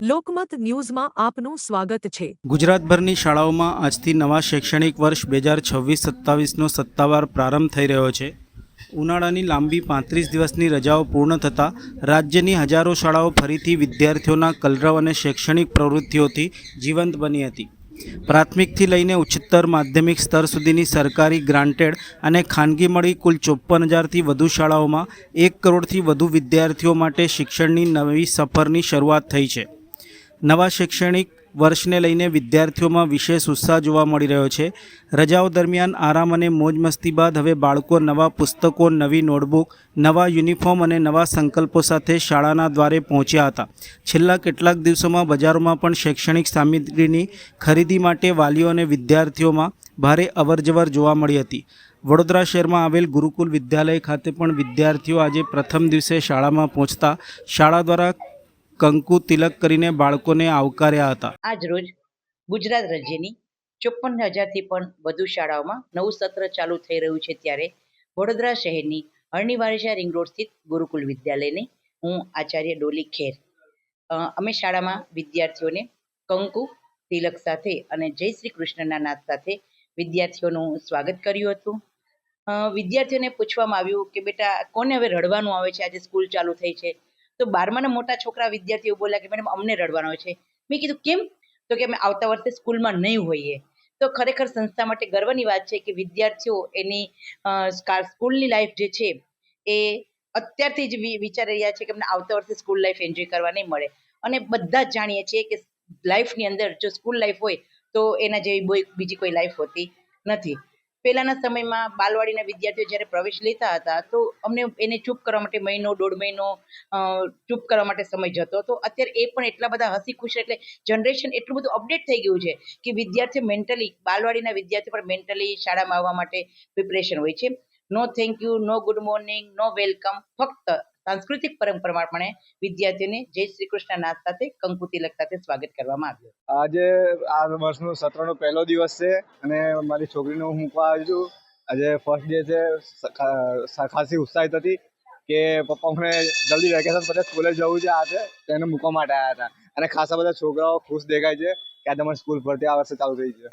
લોકમત ન્યૂઝમાં આપનું સ્વાગત છે। ગુજરાતભરની શાળાઓમાં આજથી નવા શૈક્ષણિક વર્ષ 2026-27નો સત્તાવાર પ્રારંભ થઈ રહ્યો છે। ઉનાળાની લાંબી 35 દિવસની રજાઓ પૂર્ણ થતાં રાજ્યની હજારો શાળાઓ ફરીથી વિદ્યાર્થીઓના કલરવ અને શૈક્ષણિક પ્રવૃત્તિઓથી જીવંત બની હતી। પ્રાથમિકથી લઈને ઉચ્ચતર માધ્યમિક સ્તર સુધીની સરકારી ગ્રાન્ટેડ અને ખાનગી મળી કુલ 54,000થી વધુ શાળાઓમાં 1 કરોડથી વધુ વિદ્યાર્થીઓ માટે શિક્ષણની નવી સફરની શરૂઆત થઈ છે। નવા શૈક્ષણિક વર્ષને લઈને વિદ્યાર્થીઓમાં વિશેષ ઉત્સાહ જોવા મળી રહ્યો છે। રજાઓ દરમિયાન આરામ અને મોજ મસ્તી બાદ હવે બાળકો નવા પુસ્તકો, નવી નોટબુક, નવા યુનિફોર્મ અને નવા સંકલ્પો સાથે શાળાના દ્વારે પહોંચ્યા હતા। છેલ્લા કેટલાક દિવસોમાં બજારોમાં પણ શૈક્ષણિક સામગ્રીની ખરીદી માટે વાલીઓ અને વિદ્યાર્થીઓમાં ભારે અવરજવર જોવા મળી હતી। વડોદરા શહેરમાં આવેલ ગુરુકુલ વિદ્યાલય ખાતે પણ વિદ્યાર્થીઓ આજે પ્રથમ દિવસે શાળામાં પહોંચતા શાળા દ્વારા કંકુ તિલક કરીને બાળકોને આવકાર્યા હતા। આજ રોજ ગુજરાત રાજ્યની 54,000થી પણ વધુ શાળાઓમાં નવું સત્ર ચાલુ થઈ રહ્યું છે, ત્યારે વડોદરા શહેરની અરણીવારિયા રિંગ રોડ સ્થિત ગુરુકુલ વિદ્યાલયની હું આચાર્ય ડોલી ખેર અમે શાળામાં વિદ્યાર્થીઓને કંકુ તિલક સાથે અને જય શ્રી કૃષ્ણના નાદ સાથે વિદ્યાર્થીઓનું સ્વાગત કર્યું હતું। વિદ્યાર્થીઓને પૂછવામાં આવ્યું કે બેટા કોને હવે રડવાનું આવે છે, આજે સ્કૂલ ચાલુ થઈ છે? તો 12માના મોટા છોકરા વિદ્યાર્થીઓ બોલ્યા કે મેડમ અમને રડવાનો છે। મેં કીધું કેમ? તો કે અમે આવતા વર્ષે સ્કૂલમાં નહીં હોઈએ। તો ખરેખર સંસ્થા માટે ગર્વની વાત છે કે વિદ્યાર્થીઓ એની સ્કૂલની લાઈફ જે છે એ અત્યારથી જ વિચારી રહ્યા છે કે અમને આવતા વર્ષે સ્કૂલ લાઈફ એન્જોય કરવા નહીં મળે। અને બધા જ જાણીએ છીએ કે લાઈફની અંદર જો સ્કૂલ લાઈફ હોય તો એના જેવી બીજી કોઈ લાઈફ હોતી નથી। પહેલાના સમયમાં બાલવાડીના વિદ્યાર્થીઓ જ્યારે પ્રવેશ લેતા હતા તો અમને એને ચૂપ કરવા માટે મહિનો 1.5 મહિનો ચૂપ કરવા માટે સમય જતો હતો। અત્યારે એ પણ એટલા બધા હસી ખુશ, એટલે જનરેશન એટલું બધું અપડેટ થઈ ગયું છે કે વિદ્યાર્થીઓ મેન્ટલી, બાલવાડીના વિદ્યાર્થીઓ પણ મેન્ટલી શાળામાં આવવા માટે પ્રિપરેશન હોય છે। No thank you, no good morning, no welcome, ફક્ત સાંસ્કૃતિક પરંપરા પ્રમાણે વિદ્યાર્થીઓને જય શ્રી કૃષ્ણ નાદ સાથે કંકુ તિલક સાથે સ્વાગત કરવામાં આવ્યું। આજે આ વર્ષનો સત્રનો પહેલો દિવસ છે અને મારી છોકરીને હું મૂકવા આવ્યો છું। આજે ફર્સ્ટ ડે છે। ખાસી ઉત્સાહિત હતી કે પપ્પા મને જલ્દી વેકેશન પછી સ્કૂલે જવું છે આજે, તેને મૂકવા માટે આવ્યા હતા। અને ખાસા બધા છોકરાઓ ખુશ દેખાય છે કે આજે અમારી સ્કૂલ ફરતી આ વર્ષે ચાલુ થઈ છે।